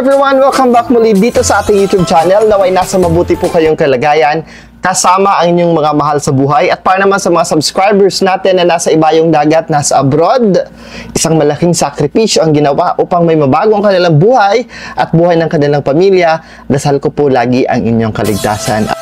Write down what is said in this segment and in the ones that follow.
everyone! Welcome back muli dito sa ating YouTube channel. Naway nasa mabuti po kayong kalagayan kasama ang inyong mga mahal sa buhay. At para naman sa mga subscribers natin na nasa ibayong dagat, nasa abroad, isang malaking sakripisyo ang ginawa upang may mabago ang kanilang buhay at buhay ng kanilang pamilya. Dasal ko po lagi ang inyong kaligtasan.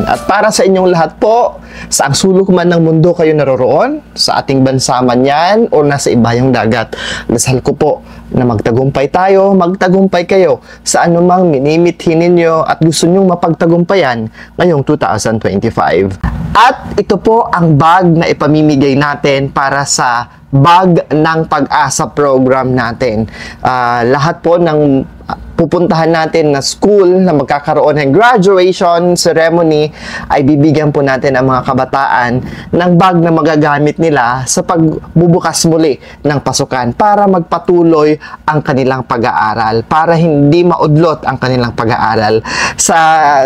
At para sa inyong lahat po, sa ang sulok man ng mundo kayo naroroon, sa ating bansa man yan, o nasa ibayong dagat, dasal ko po na magtagumpay tayo, magtagumpay kayo sa anumang minimithin ninyo at gusto nyong mapagtagumpayan ngayong 2025. At ito po ang bag na ipamimigay natin para sa bag ng pag-asa program natin. Lahat po ng pupuntahan natin na school na magkakaroon ng graduation ceremony ay bibigyan po natin ang mga kabataan ng bag na magagamit nila sa pagbubukas muli ng pasukan para magpatuloy ang kanilang pag-aaral, para hindi maudlot ang kanilang pag-aaral. Sa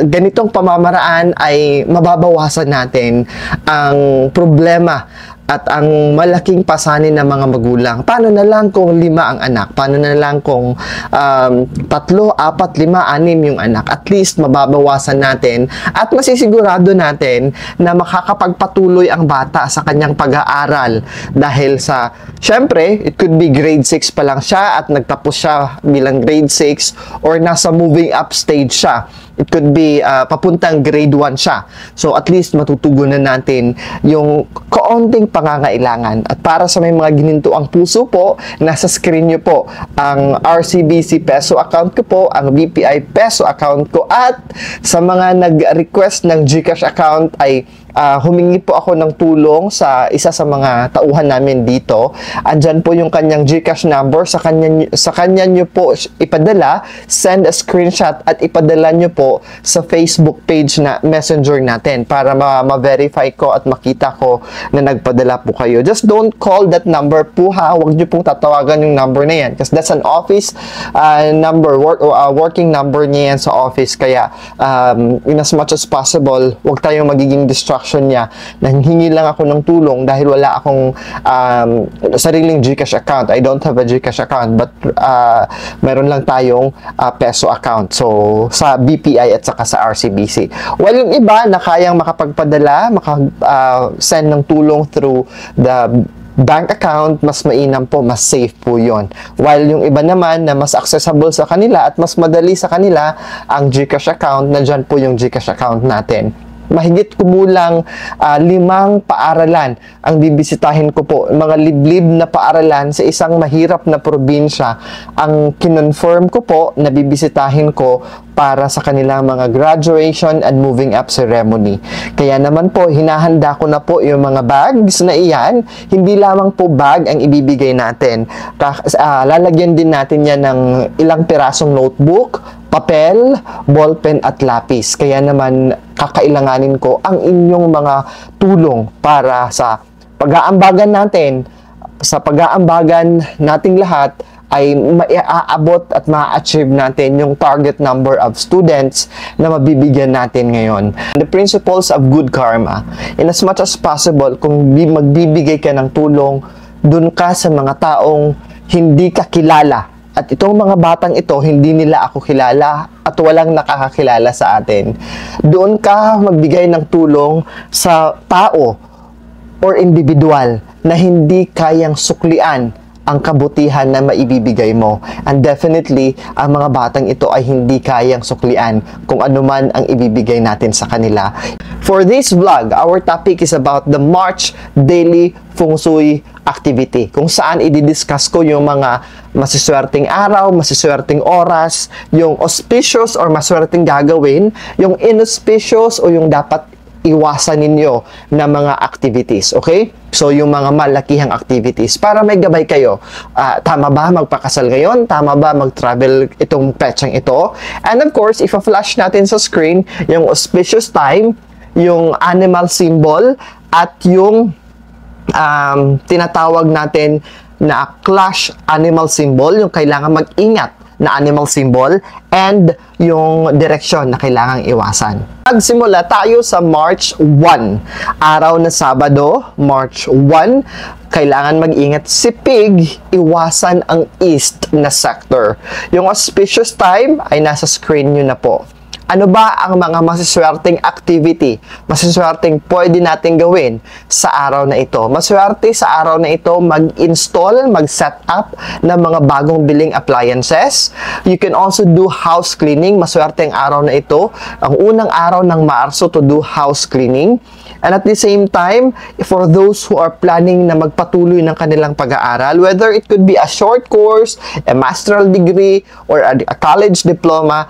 ganitong pamamaraan ay mababawasan natin ang problema at ang malaking pasanin ng mga magulang. Paano na lang kung 5 ang anak? Paano na lang kung 3, 4, 5, 6 yung anak? At least mababawasan natin at masisigurado natin na makakapagpatuloy ang bata sa kanyang pag-aaral. Dahil sa, syempre, it could be grade 6 pa lang siya at nagtapos siya bilang grade 6 or nasa moving up stage siya. It could be papuntang grade 1 siya. So at least matutugunan natin yung kaunting pangangailangan. At para sa may mga ginintuang puso po, nasa screen nyo po ang RCBC peso account ko po, ang BPI peso account ko, at sa mga nag-request ng GCash account ay humingi po ako ng tulong sa isa sa mga tauhan namin dito. Andyan po yung kanyang GCash number. Sa kanya nyo po ipadala, send a screenshot at ipadala nyo po sa Facebook page na messenger natin para ma-verify ko at makita ko na nagpadala po kayo. Just don't call that number po ha. Huwag nyo pong tatawagan yung number na yan kasi that's an office number, working number niya yan sa office. Kaya in as much as possible, huwag tayong magiging distracted niya na hingi lang ako ng tulong dahil wala akong sariling GCash account. I don't have a GCash account but meron lang tayong peso account. So, sa BPI at saka sa RCBC. While yung iba na kayang makapagpadala, send ng tulong through the bank account, mas mainam po, mas safe po yon. While yung iba naman na mas accessible sa kanila at mas madali sa kanila ang GCash account, nandyan po yung GCash account natin. Mahigit kumulang 5 paaralan ang bibisitahin ko po. Mga liblib na paaralan sa isang mahirap na probinsya ang kinonfirm ko po na bibisitahin ko para sa kanilang mga graduation and moving up ceremony. Kaya naman po, hinahanda ko na po yung mga bags na iyan. Hindi lamang po bag ang ibibigay natin. Lalagyan din natin yan ng ilang pirasong notebook, papel, ballpen at lapis. Kaya naman kakailanganin ko ang inyong mga tulong para sa pag-aambagan natin. Sa pag-aambagan nating lahat ay maiaabot at ma-achieve natin yung target number of students na mabibigyan natin ngayon. The principles of good karma. In as much as possible, kung magbibigay ka ng tulong, dun ka sa mga taong hindi ka kilala. At itong mga batang ito, hindi nila ako kilala at walang nakakakilala sa atin. Doon ka magbigay ng tulong sa tao or individual na hindi kayang suklian ang kabutihan na maibibigay mo. And definitely, ang mga batang ito ay hindi kayang suklian kung ano man ang ibibigay natin sa kanila. For this vlog, our topic is about the March Daily Feng Shui activity, kung saan i-discuss ko yung mga masiswerteng araw, masiswerteng oras, yung auspicious or maswerteng gagawin, yung inauspicious o yung dapat iwasan ninyo na mga activities, okay? So, yung mga malakihang activities para may gabay kayo. Tama ba magpakasal ngayon? Tama ba mag-travel itong petsang ito? And of course, if a-flash natin sa screen, yung auspicious time, yung animal symbol, at yung tinatawag natin na clash animal symbol, yung kailangan mag-ingat na animal symbol and yung direksyon na kailangang iwasan. Magsimula tayo sa March 1. Araw na Sabado, March 1. Kailangan mag-ingat si Pig, iwasan ang east na sector. Yung auspicious time ay nasa screen nyo na po. Ano ba ang mga masiswerteng activity, masiswerteng pwede natin gawin sa araw na ito? Maswerte sa araw na ito mag-install, mag-set up ng mga bagong biling appliances. You can also do house cleaning. Maswerte ang araw na ito. Ang unang araw ng Marso to do house cleaning. And at the same time, for those who are planning na magpatuloy ng kanilang pag-aaral, whether it could be a short course, a master's degree, or a college diploma,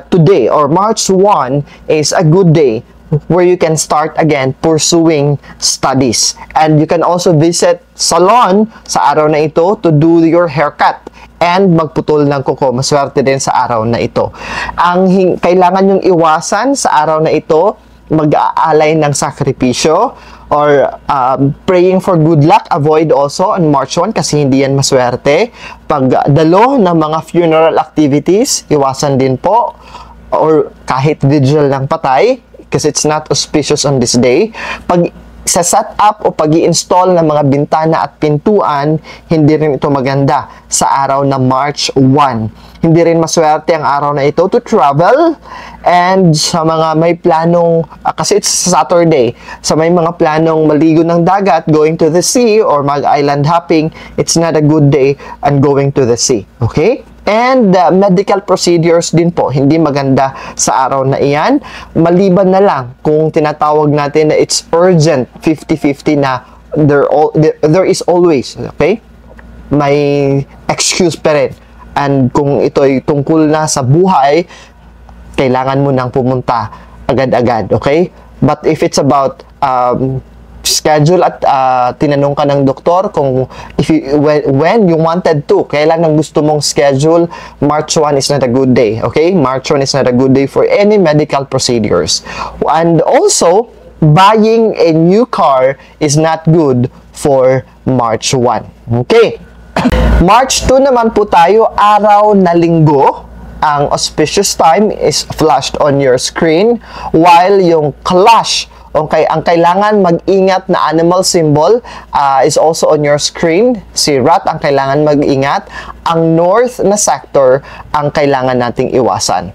today or March 1 is a good day where you can start again pursuing studies. And you can also visit salon sa araw na ito to do your haircut and magputol ng kuko. Maswerte din sa araw na ito. Ang kailangan yung iwasan sa araw na ito, mag-aalay ng sakripisyo or praying for good luck. Avoid also on March 1 kasi hindi yan maswerte. Pagdalo ng mga funeral activities, iwasan din po. Or kahit vigil ng patay kasi it's not auspicious on this day. Pag sa set up o pag-i-install ng mga bintana at pintuan, hindi rin ito maganda sa araw na March 1. Hindi rin maswerte ang araw na ito to travel and sa mga may planong, kasi it's Saturday, sa may mga planong maligo ng dagat, going to the sea or mag-island hopping, it's not a good day and going to the sea. Okay? And medical procedures din po, hindi maganda sa araw na iyan. Maliban na lang kung tinatawag natin na it's urgent, 50-50 na there is always, okay? May excuse pa rin. And kung ito ay tungkol na sa buhay, kailangan mo nang pumunta agad-agad, okay? But if it's about schedule at tinanong ka ng doktor kung when you wanted to, kailan ang gusto mong schedule, March 1 is not a good day, okay? March 1 is not a good day for any medical procedures. And also, buying a new car is not good for March 1. Okay? March 2 naman po tayo, araw na linggo. Ang auspicious time is flashed on your screen, while yung clash, okay, ang kailangan mag-ingat na animal symbol is also on your screen. Si rat ang kailangan mag-ingat. Ang north na sector ang kailangan nating iwasan.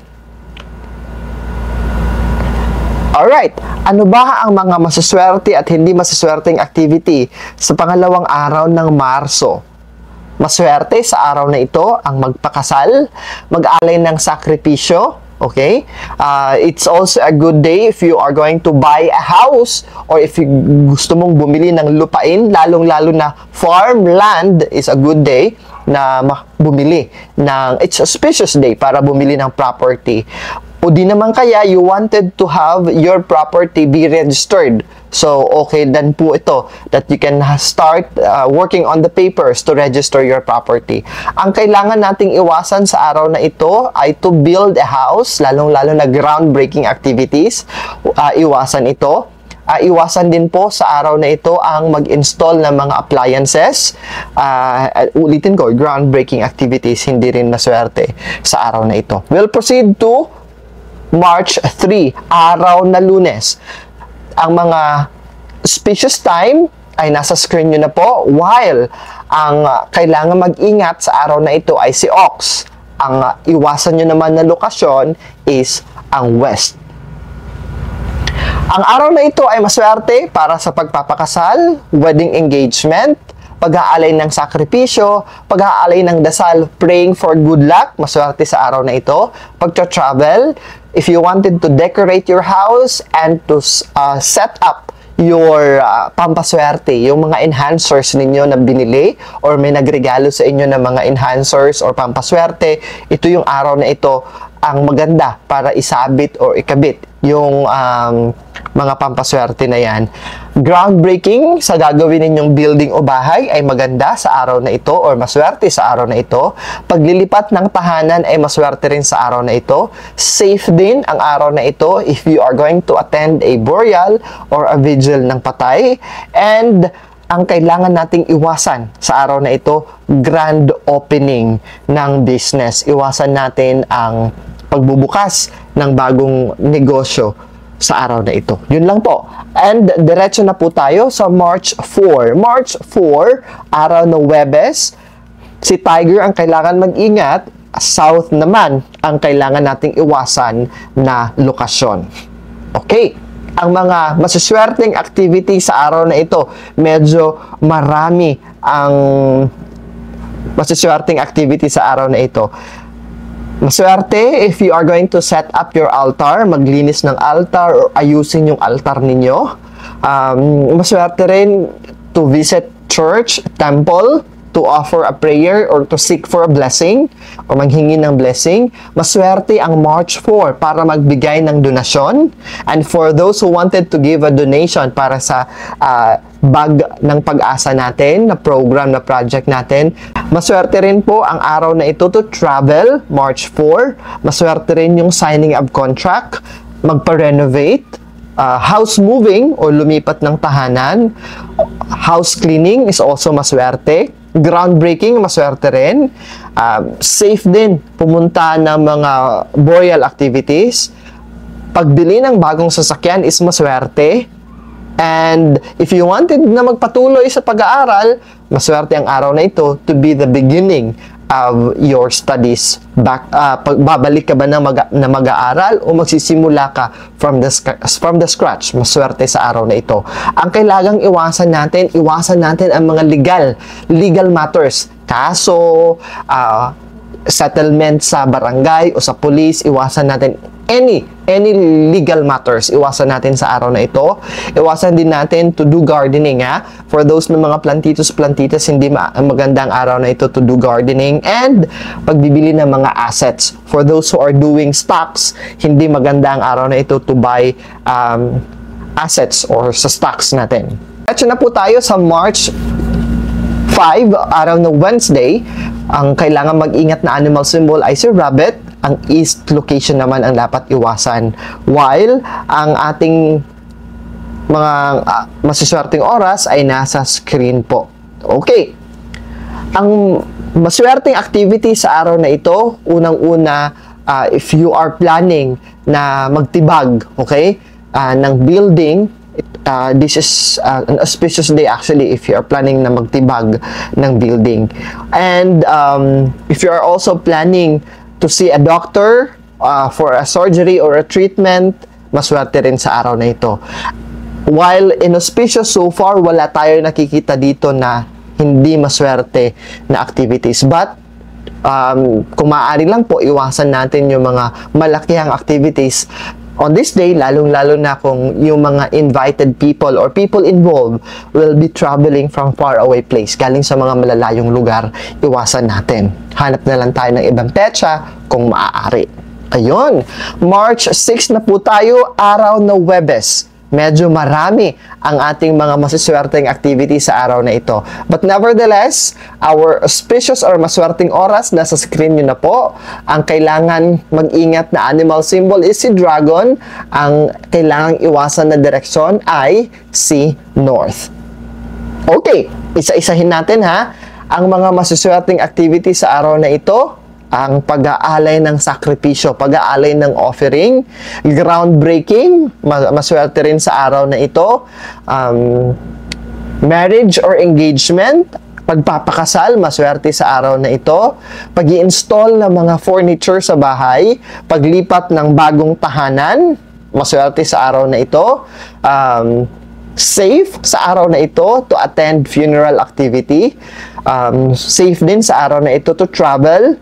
Alright, ano ba ang mga masaswerte at hindi masaswerteng activity sa pangalawang araw ng Marso? Maswerte sa araw na ito ang magpakasal, mag-alay ng sakripisyo, okay? It's also a good day if you are going to buy a house or if you gusto mong bumili ng lupain, lalong-lalo na farmland is a good day na bumili ng, it's auspicious day para bumili ng property. O di naman kaya you wanted to have your property be registered. So, okay dan po ito that you can start working on the papers to register your property. Ang kailangan nating iwasan sa araw na ito ay to build a house, lalong-lalo na groundbreaking activities. Iwasan ito. Iwasan din po sa araw na ito ang mag-install ng mga appliances. Ulitin ko, groundbreaking activities, hindi rin maswerte sa araw na ito. We'll proceed to March 3, araw na Lunes. Ang mga auspicious time ay nasa screen nyo na po, while ang kailangan mag-ingat sa araw na ito ay si Ox. Ang iwasan nyo naman na lokasyon is ang West. Ang araw na ito ay maswerte para sa pagpapakasal, wedding engagement, pag-aalay ng sakripisyo, pag-aalay ng dasal, praying for good luck, maswerte sa araw na ito, pagtra-travel, if you wanted to decorate your house and to set up your pampaswerte, yung mga enhancers ninyo na binili or may nagregalo sa inyo ng mga enhancers or pampaswerte, ito yung araw na ito ang maganda para isabit or ikabit yung mga pampaswerte na yan. Groundbreaking sa gagawin ninyong building o bahay ay maganda sa araw na ito or maswerte sa araw na ito. Paglilipat ng tahanan ay maswerte rin sa araw na ito. Safe din ang araw na ito if you are going to attend a burial or a vigil ng patay. And ang kailangan nating iwasan sa araw na ito, grand opening ng business. Iwasan natin ang pagbubukas ng bagong negosyo sa araw na ito. Yun lang po. And diretso na po tayo sa March 4. March 4, araw ng Huwebes, si Tiger ang kailangan mag-ingat, south naman ang kailangan nating iwasan na lokasyon. Okay. Ang mga masaswerteng activity sa araw na ito, medyo marami ang masaswerteng activity sa araw na ito. Maswerte if you are going to set up your altar, maglinis ng altar or ayusin yung altar ninyo. Maswerte rin to visit church, temple, to offer a prayer or to seek for a blessing o manghingi ng blessing. Maswerte ang March 4 para magbigay ng donasyon. And for those who wanted to give a donation para sa bag ng pag-asa natin, na program, na project natin, maswerte rin po ang araw na ito to travel, March 4. Maswerte rin yung signing of contract, magpa-renovate, house moving o lumipat ng tahanan, house cleaning is also maswerte, groundbreaking, maswerte rin, safe din pumunta ng mga burial activities, pagbili ng bagong sasakyan is maswerte, and if you wanted na magpatuloy sa pag-aaral, maswerte ang araw na ito to be the beginning of your studies. Babalik ka ba na mag-aaral o magsisimula ka from the scratch? Maswerte sa araw na ito. Ang kailangang iwasan natin ang mga legal matters. Kaso, settlement sa barangay o sa police, iwasan natin any legal matters, iwasan natin sa araw na ito. Iwasan din natin to do gardening, ha? For those na mga plantitas, hindi magandang araw na ito to do gardening. And pagbibili ng mga assets. For those who are doing stocks, hindi magandang araw na ito to buy assets or sa stocks natin. At na po tayo sa March 5, araw ng Wednesday. Ang kailangan mag-ingat na animal symbol ay si rabbit. Ang east location naman ang dapat iwasan. While ang ating mga masiswerteng oras ay nasa screen po. Okay. Ang maswerteng activity sa araw na ito, unang-una, if you are planning na magtibag, okay, ng building, this is an auspicious day actually if you are planning na magtibag ng building. And if you are also planning to see a doctor for a surgery or a treatment, maswerte rin sa araw na ito. While inauspicious so far, wala tayo nakikita dito na hindi maswerte na activities. But kung maaari lang po, iwasan natin yung mga malakihang activities on this day, lalong-lalo na kung yung mga invited people or people involved will be traveling from far away place, galing sa mga malalayong lugar, iwasan natin. Hanap na lang tayo ng ibang petsa kung maaari. Ayun, March 6 na po tayo, araw na Huwebes. Medyo marami ang ating mga masiswerteng activities sa araw na ito. But nevertheless, our auspicious or maswerteng oras nasa screen nyo na po. Ang kailangan mag-ingat na animal symbol is si dragon. Ang kailangang iwasan na direksyon ay si north. Okay, isa-isahin natin ha. Ang mga masiswerteng activities sa araw na ito, ang pag-aalay ng sakripisyo, pag-aalay ng offering, groundbreaking, maswerte rin sa araw na ito, marriage or engagement, pagpapakasal, maswerte sa araw na ito, pag-i-install ng mga furniture sa bahay, paglipat ng bagong tahanan, maswerte sa araw na ito, safe sa araw na ito to attend funeral activity, safe din sa araw na ito to travel,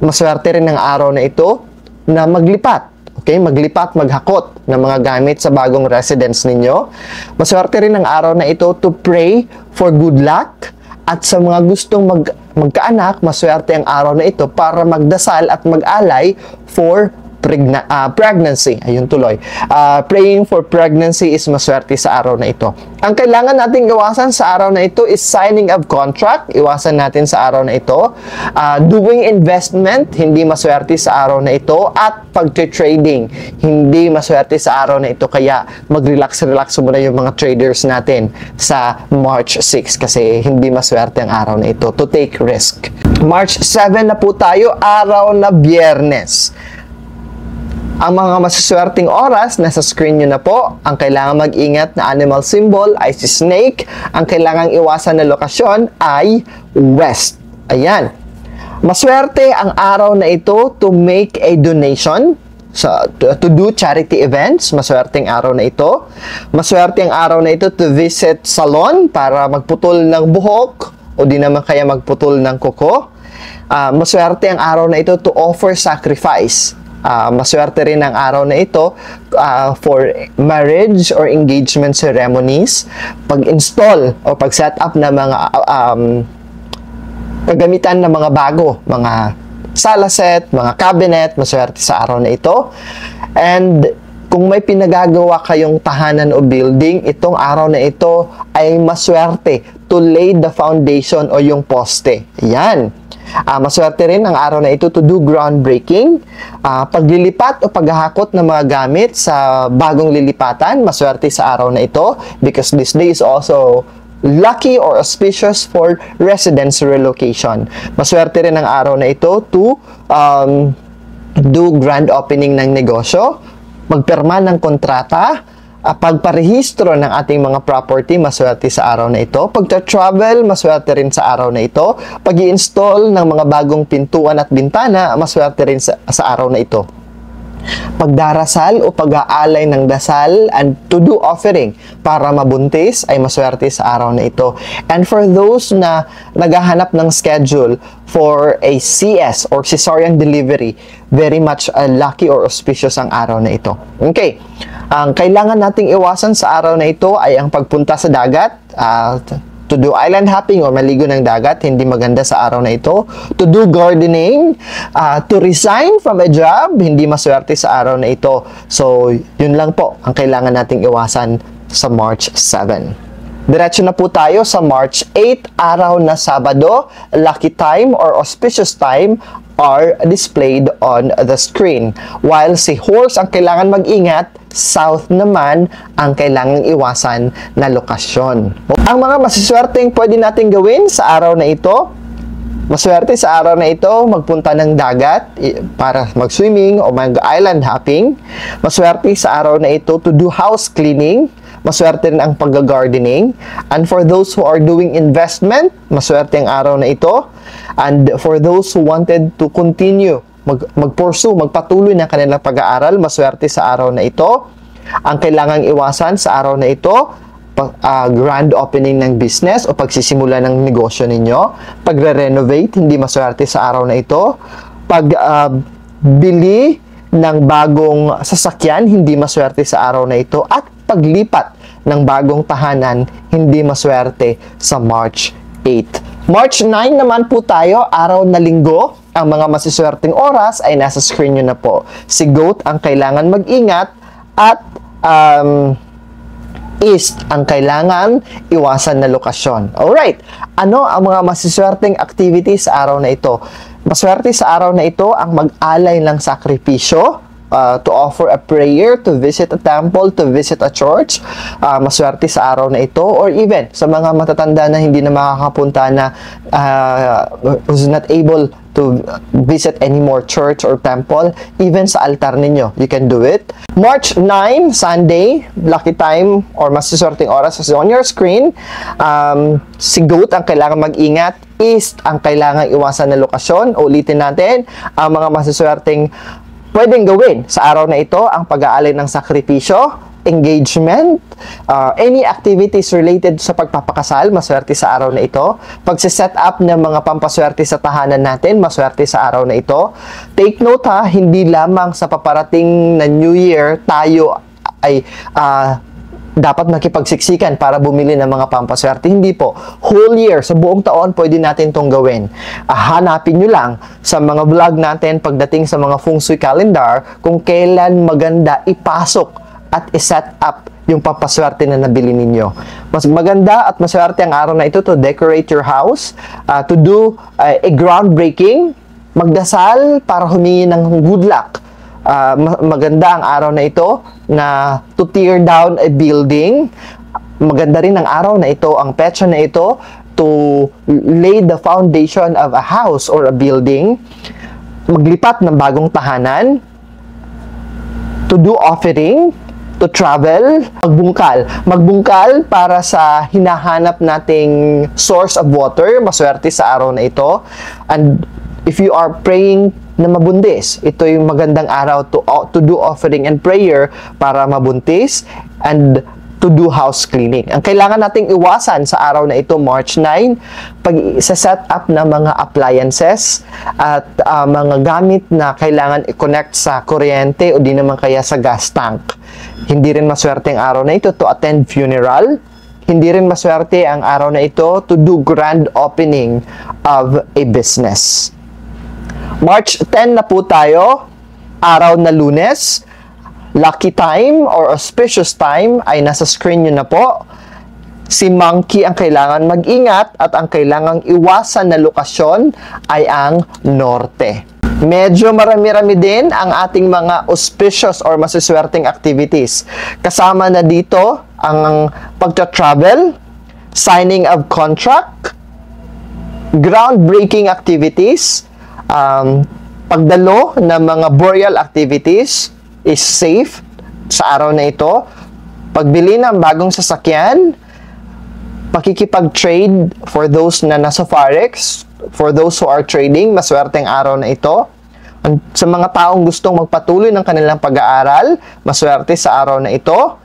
maswerte rin ng araw na ito na maglipat. Okay, maglipat, maghakot ng mga gamit sa bagong residence ninyo. Maswerte rin ng araw na ito to pray for good luck. At sa mga gustong magkaanak, maswerte ang araw na ito para magdasal at mag-alay for pregnancy. Ayun tuloy. Praying for pregnancy is maswerte sa araw na ito. Ang kailangan nating iwasan sa araw na ito is signing of contract. Iwasan natin sa araw na ito. Doing investment, hindi maswerte sa araw na ito. At pag-trading, hindi maswerte sa araw na ito. Kaya mag-relax muna yung mga traders natin sa March 6 kasi hindi maswerte ang araw na ito to take risk. March 7 na po tayo, araw na Biyernes. Ang mga masaswerteng oras, nasa screen nyo na po. Ang kailangan mag-ingat na animal symbol ay si snake. Ang kailangang iwasan na lokasyon ay west. Ayan. Maswerte ang araw na ito to make a donation. To do charity events. Maswerte ang araw na ito. Maswerte ang araw na ito to visit salon para magputol ng buhok o di naman kaya magputol ng kuko. Maswerte ang araw na ito to offer sacrifice. Maswerte rin ang araw na ito for marriage or engagement ceremonies, pag-install o pag-set up na mga kagamitan ng mga bago, mga sala set, mga cabinet, maswerte sa araw na ito. And kung may pinagagawa kayong tahanan o building, itong araw na ito ay maswerte to lay the foundation o yung poste. Yan. Maswerte rin ang araw na ito to do groundbreaking, paglilipat o paghahakot ng mga gamit sa bagong lilipatan, maswerte sa araw na ito because this day is also lucky or auspicious for residence relocation. Maswerte rin ang araw na ito to do grand opening ng negosyo, magpirma ng kontrata, pagparehistro ng ating mga property, maswerte sa araw na ito. Pagta-travel, maswerte rin sa araw na ito. Pag-i-install ng mga bagong pintuan at bintana, maswerte rin sa araw na ito. Pagdarasal o pag-aalay ng dasal and to do offering para mabuntis ay maswerte sa araw na ito. And for those na naghahanap ng schedule for a CS or cesarean delivery, very much lucky or auspicious ang araw na ito. Okay. Ang kailangan nating iwasan sa araw na ito ay ang pagpunta sa dagat, to do island hopping o maligo ng dagat, hindi maganda sa araw na ito. To do gardening, to resign from a job, hindi maswerte sa araw na ito. So, yun lang po ang kailangan nating iwasan sa March 7. Diretso na po tayo sa March 8, araw na Sabado. Lucky time or auspicious time are displayed on the screen. While si horse ang kailangan mag-ingat, south naman ang kailangang iwasan na lokasyon. Ang mga masiswerteng pwede natin gawin sa araw na ito, maswerte sa araw na ito, magpunta ng dagat para mag-swimming o mag-island hopping. Maswerte sa araw na ito to do house cleaning. Maswerte rin ang pag-gardening. And for those who are doing investment, maswerte ang araw na ito. And for those who wanted to continue, mag-pursue, magpatuloy ng kanilang pag-aaral, maswerte sa araw na ito. Ang kailangang iwasan sa araw na ito, grand opening ng business o pagsisimula ng negosyo ninyo. Pagre-renovate, hindi maswerte sa araw na ito. Bili ng bagong sasakyan, hindi maswerte sa araw na ito. At paglipat ng bagong tahanan, hindi maswerte sa March 8. March 9 naman po tayo, araw na linggo. Ang mga masiswerteng oras ay nasa screen nyo na po. Si Goat ang kailangan mag-ingat at East ang kailangan iwasan na lokasyon. Alright, ano ang mga masiswerteng activities sa araw na ito? Maswerte sa araw na ito ang mag-alay ng sakripisyo, to offer a prayer, to visit a temple, to visit a church. Maswerte sa araw na ito, or even sa mga matatanda na hindi na makakapunta na who's not able to visit any more church or temple, even sa altar ninyo, you can do it. March 9, Sunday, lucky time or masiswerteng oras is on your screen. Si Goat ang kailangan mag-ingat, East ang kailangan iwasan na lokasyon. Ulitin natin, ang mga masiswerteng pwedeng gawin sa araw na ito, ang pag-aalay ng sakripisyo, engagement, any activities related sa pagpapakasal, maswerte sa araw na ito. Pagsiset up ng mga pampaswerte sa tahanan natin, maswerte sa araw na ito. Take note hindi lamang sa paparating na New Year tayo ay dapat makipagsiksikan para bumili ng mga pampaswerte. Hindi po. Whole year, sa buong taon, pwede natin itong gawin. Hanapin nyo lang sa mga vlog natin pagdating sa mga feng shui calendar kung kailan maganda ipasok at iset up yung pampaswerte na nabili ninyo. Mas maganda at maswerte ang araw na ito to decorate your house, to do a groundbreaking, magdasal para humingi ng good luck. Maganda ang araw na ito na to tear down a building. Maganda rin ang araw na ito, ang petsa na ito, to lay the foundation of a house or a building. Maglipat ng bagong tahanan, to do offering, to travel, magbungkal para sa hinahanap nating source of water, maswerte sa araw na ito. And if you are praying na mabuntis, ito yung magandang araw to do offering and prayer para mabuntis and to do house cleaning. Ang kailangan nating iwasan sa araw na ito, March 9, pag-set up ng mga appliances at mga gamit na kailangan i-connect sa kuryente o di naman kaya sa gas tank. Hindi rin maswerte ang araw na ito to attend funeral. Hindi rin maswerte ang araw na ito to do grand opening of a business. March 10 na po tayo, araw na Lunes. Lucky time or auspicious time ay nasa screen nyo na po. Si Monkey ang kailangan mag-ingat at ang kailangang iwasan na lokasyon ay ang norte. Medyo marami-rami din ang ating mga auspicious or masiswerteng activities. Kasama na dito ang pagta-travel, signing of contract, groundbreaking activities, pagdalo ng mga burial activities is safe sa araw na ito. Pagbili ng bagong sasakyan, pakikipag-trade for those na nasa Forex, for those who are trading, maswerteng araw na ito. Sa mga taong gustong magpatuloy ng kanilang pag-aaral, maswerte sa araw na ito.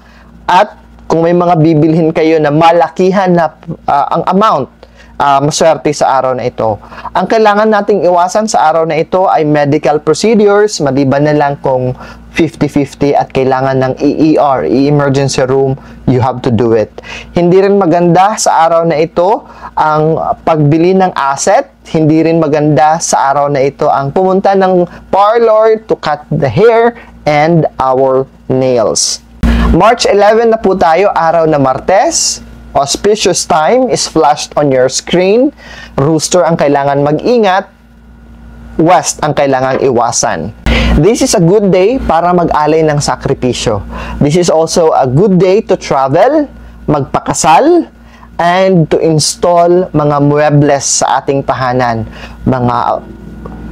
At kung may mga bibilhin kayo na malakihan na ang amount, maswerte sa araw na ito. Ang kailangan nating iwasan sa araw na ito ay medical procedures, maliban na lang kung 50-50 at kailangan ng EER, emergency room, you have to do it. Hindi rin maganda sa araw na ito ang pagbili ng asset. Hindi rin maganda sa araw na ito ang pumunta ng parlor to cut the hair and our nails. March 11 na po tayo, araw na Martes. Auspicious time is flashed on your screen. Rooster ang kailangan mag-ingat. West ang kailangang iwasan. This is a good day para mag-alay ng sakripisyo. This is also a good day to travel, magpakasal, and to install mga muebles sa ating tahanan. Mga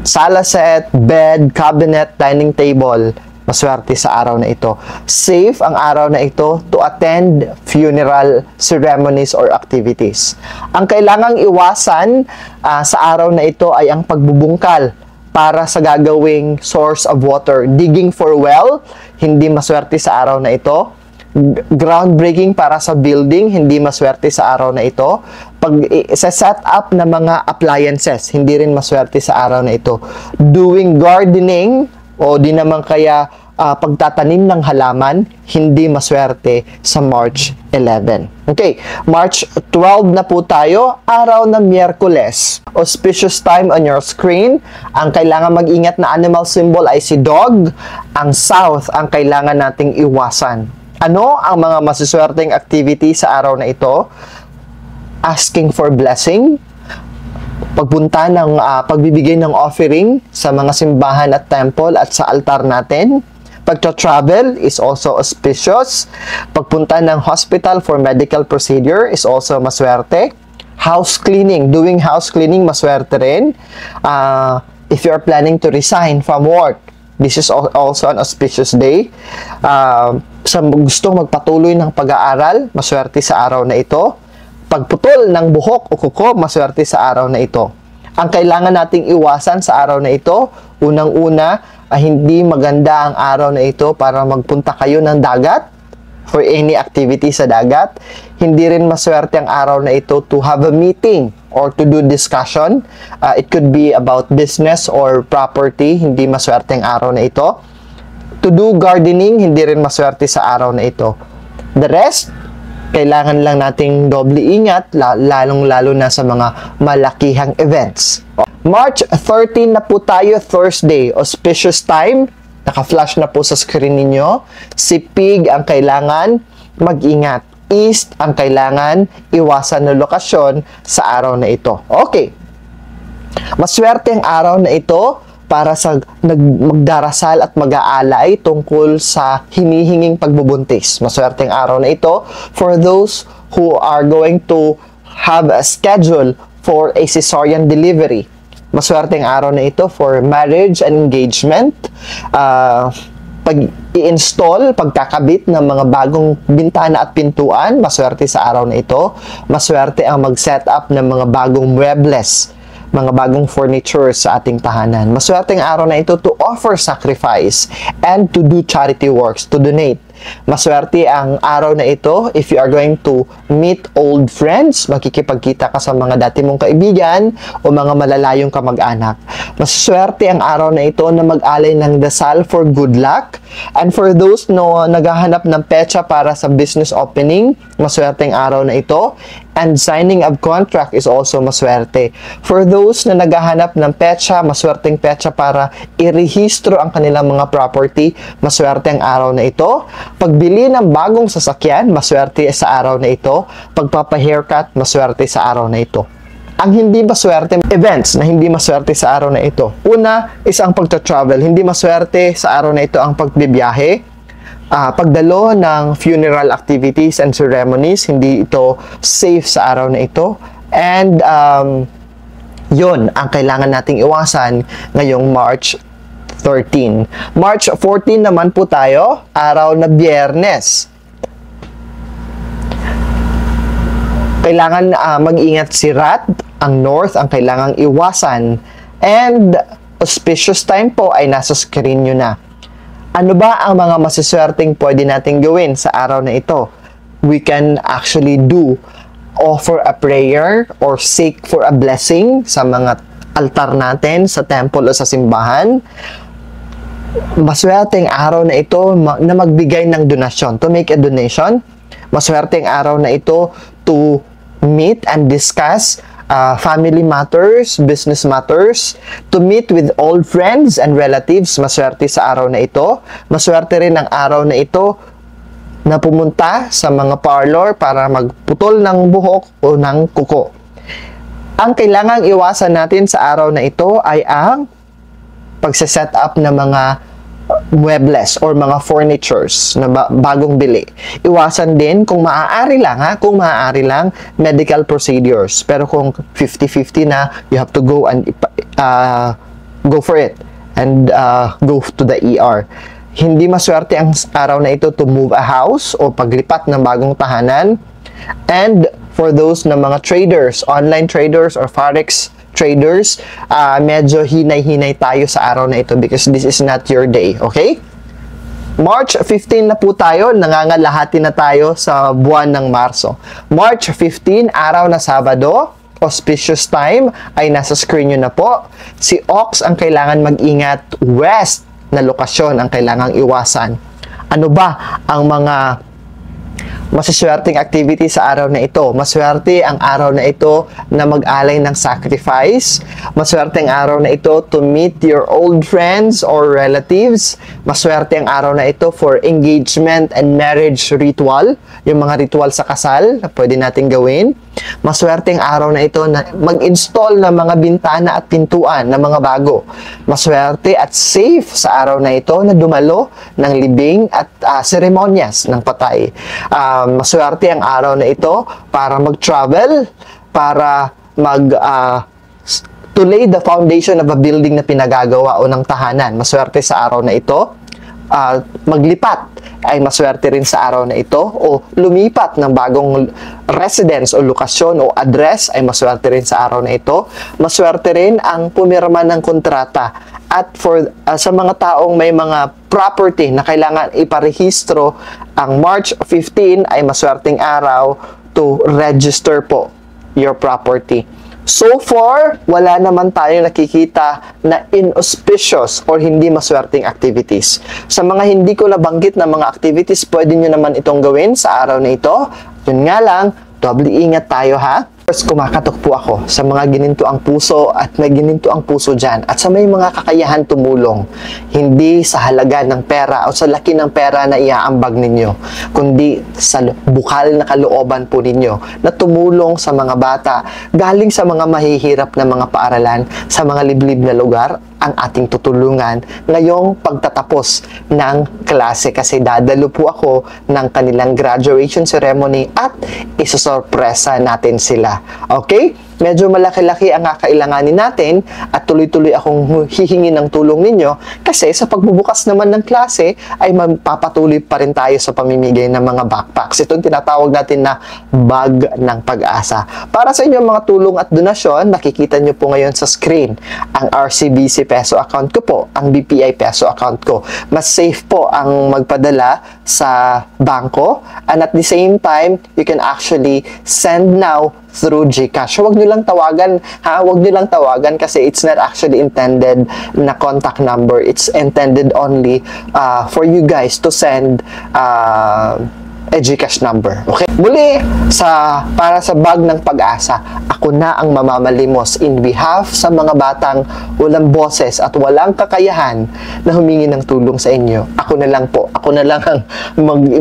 sala set, bed, cabinet, dining table. Maswerte sa araw na ito. Safe ang araw na ito to attend funeral ceremonies or activities. Ang kailangang iwasan sa araw na ito ay ang pagbubungkal para sa gagawing source of water. Digging for well, hindi maswerte sa araw na ito. Groundbreaking para sa building, hindi maswerte sa araw na ito. Pag-set up ng mga appliances, hindi rin maswerte sa araw na ito. Doing gardening, o di naman kaya pagtatanim ng halaman, hindi maswerte sa March 11. Okay, March 12 na po tayo, araw ng Miyerkules. Auspicious time on your screen. Ang kailangan mag-ingat na animal symbol ay si dog. Ang south ang kailangan nating iwasan. Ano ang mga masiswerteng activity sa araw na ito? Asking for blessing, pagpunta ng pagbibigay ng offering sa mga simbahan at temple at sa altar natin. Pagta-travel is also auspicious. Pagpunta ng hospital for medical procedure is also maswerte. House cleaning, doing house cleaning, maswerte rin. If you are planning to resign from work, this is also an auspicious day. Sa gustong magpatuloy ng pag-aaral, maswerte sa araw na ito. Pagputol ng buhok o kuko, maswerte sa araw na ito. Ang kailangan nating iwasan sa araw na ito, unang-una, hindi maganda ang araw na ito para magpunta kayo ng dagat for any activity sa dagat. Hindi rin maswerte ang araw na ito to have a meeting or to do discussion. It could be about business or property. Hindi maswerte ang araw na ito. To do gardening, hindi rin maswerte sa araw na ito. The rest, kailangan lang nating doble ingat, lalong-lalo na sa mga malakihang events. March 13 na po tayo, Thursday, auspicious time. Naka-flash na po sa screen ninyo. Si Pig ang kailangan mag-ingat. East ang kailangan iwasan na lokasyon sa araw na ito. Okay. Maswerte ang araw na ito para sa magdarasal at mag-aalay tungkol sa hinihinging pagbubuntis. Maswerte ang araw na ito for those who are going to have a schedule for a cesarean delivery. Maswerte ang araw na ito for marriage and engagement, pag-i-install, pagkakabit ng mga bagong bintana at pintuan. Maswerte sa araw na ito. Maswerte ang mag-set up ng mga bagong muebles, mga bagong furniture sa ating tahanan. Maswerte ang araw na ito to offer sacrifice and to do charity works, to donate. Maswerte ang araw na ito if you are going to meet old friends, makikipagkita ka sa mga dati mong kaibigan o mga malalayong kamag-anak. Maswerte ang araw na ito na mag-alay ng dasal for good luck. And for those no naghahanap ng petsa para sa business opening, maswerte ang araw na ito. And signing of contract is also maswerte. For those na naghahanap ng petsa, maswerteng petsa para irehistro ang kanilang mga property, maswerte ang araw na ito. Pagbili ng bagong sasakyan, maswerte sa araw na ito. Pagpapa-haircut, maswerte sa araw na ito. Ang hindi maswerte, events na hindi maswerte sa araw na ito. Una is ang pagta-travel. Hindi maswerte sa araw na ito ang pagbibiyahe. Pagdalo ng funeral activities and ceremonies, hindi ito safe sa araw na ito. And yun ang kailangan nating iwasan ngayong March 13. March 14 naman po tayo, araw na Biyernes. Kailangan mag-ingat si Rat, ang North ang kailangang iwasan. And auspicious time po ay nasa screen nyo na. Ano ba ang mga masiswerteng pwede nating gawin sa araw na ito? We can actually offer a prayer or seek for a blessing sa mga altar natin, sa temple o sa simbahan. Maswerteng araw na ito na magbigay ng donasyon, to make a donation. Maswerteng araw na ito to meet and discuss family matters, business matters, to meet with old friends and relatives. Maswerte sa araw na ito. Maswerte rin ang araw na ito na pumunta sa mga parlor para magputol ng buhok o ng kuko. Ang kailangang iwasan natin sa araw na ito ay ang pagse-set up ng mga muebles or mga furnitures na bagong bili. Iwasan din kung maaari lang medical procedures. Pero kung 50-50 na, you have to go and go for it and go to the ER. Hindi maswerte ang araw na ito to move a house o paglipat ng bagong tahanan. And for those na mga traders, online traders or forex traders, medyo hinay-hinay tayo sa araw na ito because this is not your day, okay? March 15 na po tayo, nangangalahati na tayo sa buwan ng Marso. March 15, araw na Sabado, auspicious time ay nasa screen nyo na po. Si Ox ang kailangan mag-ingat, west na lokasyon ang kailangang iwasan. Ano ba ang mga masiswerteng activity sa araw na ito? Maswerte ang araw na ito na mag-alay ng sacrifice. Maswerte ang araw na ito to meet your old friends or relatives. Maswerte ang araw na ito for engagement and marriage ritual. Yung mga ritual sa kasal na pwede natin gawin. Maswerte ang araw na ito na mag-install ng mga bintana at pintuan na mga bago. Maswerte at safe sa araw na ito na dumalo ng libing at seremonyas ng patay. Maswerte ang araw na ito para mag-travel, para to lay the foundation of a building na pinagagawa o ng tahanan. Maswerte sa araw na ito. Maglipat ay maswerte rin sa araw na ito, o lumipat ng bagong residence o lokasyon o address ay maswerte rin sa araw na ito. Maswerte rin ang pumirma ng kontrata. At for sa mga taong may mga property na kailangan iparehistro, ang March 15 ay maswerteng araw to register po your property. So far, wala naman tayo nakikita na inauspicious or hindi maswerteng activities. Sa mga hindi ko nabanggit na mga activities, pwede nyo naman itong gawin sa araw na ito. Yun nga lang, doble ingat tayo ha. First, kumakatok po ako sa mga gininto ang puso at may gininto ang puso dyan at sa may mga kakayahan tumulong. Hindi sa halaga ng pera o sa laki ng pera na iaambag ninyo, kundi sa bukal na kalooban po ninyo na tumulong sa mga bata galing sa mga mahihirap na mga paaralan sa mga liblib na lugar ang ating tutulungan ngayong pagtatapos ng klase kasi dadalo po ako ng kanilang graduation ceremony at isusorpresa natin sila. Okay? Medyo malaki-laki ang kakailanganin natin at tuloy-tuloy akong hihingi ng tulong ninyo kasi sa pagbubukas naman ng klase ay magpapatuloy pa rin tayo sa pamimigay ng mga backpacks. Itong tinatawag natin na bag ng pag-asa. Para sa inyong mga tulong at donasyon, nakikita nyo po ngayon sa screen ang RCBC Peso account ko po, ang BPI Peso account ko. Mas safe po ang magpadala sa bangko and at the same time, you can actually send now through GCash. Huwag nyo lang tawagan, ha? Huwag nyo lang tawagan kasi it's not actually intended na contact number. It's intended only for you guys to send a GCash number. Okay? Muli, para sa bag ng pag-asa, ako na ang mamamalimos in behalf sa mga batang walang boses at walang kakayahan na humingi ng tulong sa inyo. Ako na lang po. Ako na lang ang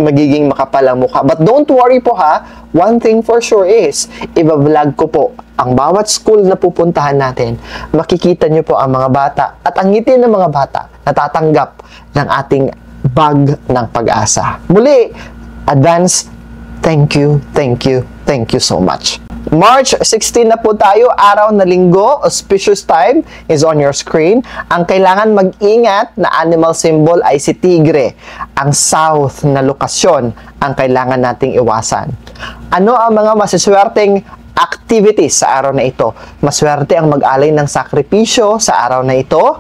magiging makapalang mukha. But don't worry po ha. One thing for sure is, i-vlog ko po ang bawat school na pupuntahan natin. Makikita nyo po ang mga bata at ang ngiti ng mga bata na tatanggap ng ating bag ng pag-asa. Muli, advance, thank you so much. March 16 na po tayo, araw na linggo, auspicious time is on your screen. Ang kailangan mag-ingat na animal symbol ay si tigre. Ang south na lokasyon ang kailangan nating iwasan. Ano ang mga masiswerteng activities sa araw na ito? Maswerte ang mag-alay ng sakripisyo sa araw na ito,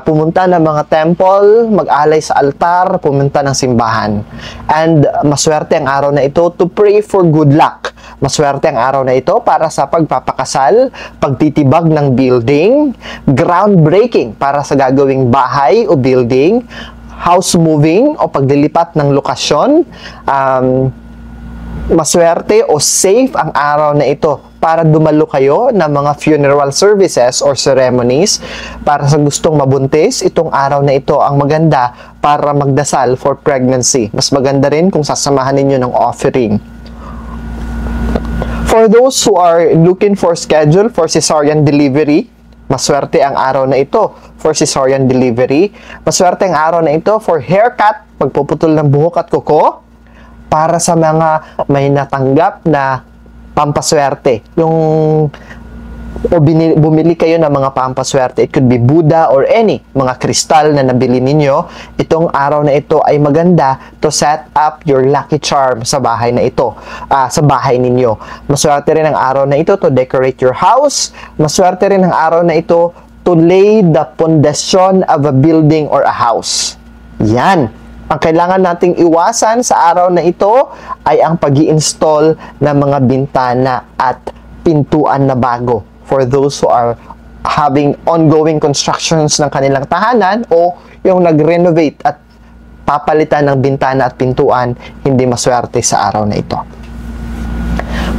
pumunta ng mga temple, mag-alay sa altar, pumunta ng simbahan. And maswerte ang araw na ito to pray for good luck. Maswerte ang araw na ito para sa pagpapakasal, pagtitibag ng building, groundbreaking para sa gagawing bahay o building, house moving o paglilipat ng lokasyon, maswerte o safe ang araw na ito para dumalo kayo ng mga funeral services or ceremonies. Para sa gustong mabuntis, itong araw na ito ang maganda para magdasal for pregnancy. Mas maganda rin kung sasamahan ninyo ng offering. For those who are looking for schedule for cesarean delivery, maswerte ang araw na ito for cesarean delivery. Maswerte ang araw na ito for haircut, pagpuputol ng buhok at kuko. Para sa mga may natanggap na pampaswerte, bumili kayo ng mga pampaswerte, it could be Buddha or any mga kristal na nabili ninyo, itong araw na ito ay maganda to set up your lucky charm sa bahay na ito, sa bahay ninyo. Maswerte rin ang araw na ito to decorate your house. Maswerte rin ang araw na ito to lay the foundation of a building or a house. Yan. Ang kailangan nating iwasan sa araw na ito ay ang pag-i-install ng mga bintana at pintuan na bago for those who are having ongoing constructions ng kanilang tahanan o yung nag-renovate at papalitan ng bintana at pintuan, hindi maswerte sa araw na ito.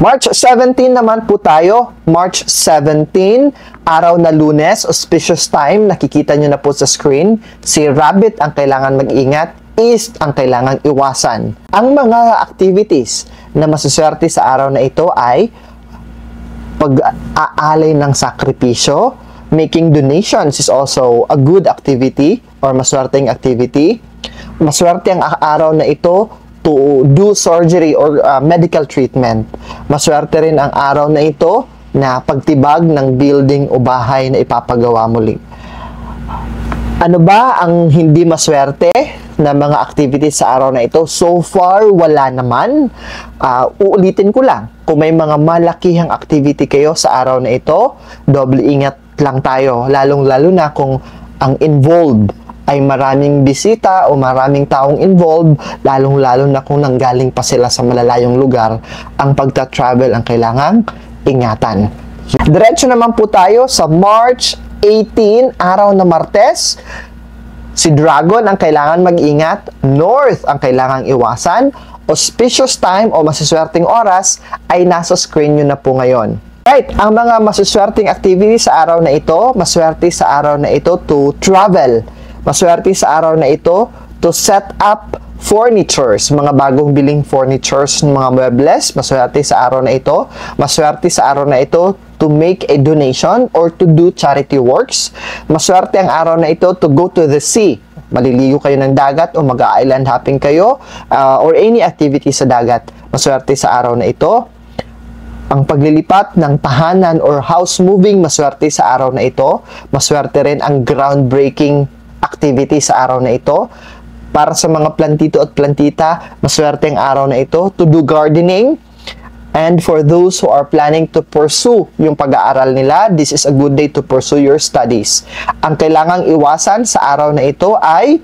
March 17 naman po tayo. March 17, araw na Lunes, auspicious time. Nakikita nyo na po sa screen. Si Rabbit ang kailangan mag-ingat. East ang kailangan iwasan. Ang mga activities na masuswerte sa araw na ito ay pag-aalay ng sakripisyo. Making donations is also a good activity or maswerteng activity. Maswerte ang araw na ito to do surgery or medical treatment. Maswerte rin ang araw na ito na pagtibag ng building o bahay na ipapagawa muli. Ano ba ang hindi maswerte na mga activities sa araw na ito? So far, wala naman. Uulitin ko lang, kung may mga malakihang activity kayo sa araw na ito, doble ingat lang tayo. Lalong-lalo na kung ang involved ay maraming bisita o maraming taong involved, lalong-lalo na kung nanggaling pa sila sa malalayong lugar, ang pagta-travel ang kailangang ingatan. Diretso naman po tayo sa March 18, araw na Martes. Si Dragon ang kailangan mag-ingat, North ang kailangang iwasan, auspicious time o masiswerteng oras ay nasa screen nyo na po ngayon. Right, ang mga masiswerteng activities sa araw na ito, maswerte sa araw na ito to travel, maswerte sa araw na ito to set up furnitures, mga bagong biling furnitures, mga muebles, maswerte sa araw na ito, maswerte sa araw na ito to make a donation or to do charity works. Maswerte ang araw na ito to go to the sea. Maliligo kayo ng dagat o mag-island hopping kayo or any activity sa dagat. Maswerte sa araw na ito. Ang paglilipat ng tahanan or house moving, maswerte sa araw na ito. Maswerte rin ang groundbreaking activity sa araw na ito. Para sa mga plantito at plantita, maswerte ang araw na ito to do gardening. And for those who are planning to pursue yung pag-aaral nila, this is a good day to pursue your studies. Ang kailangang iwasan sa araw na ito ay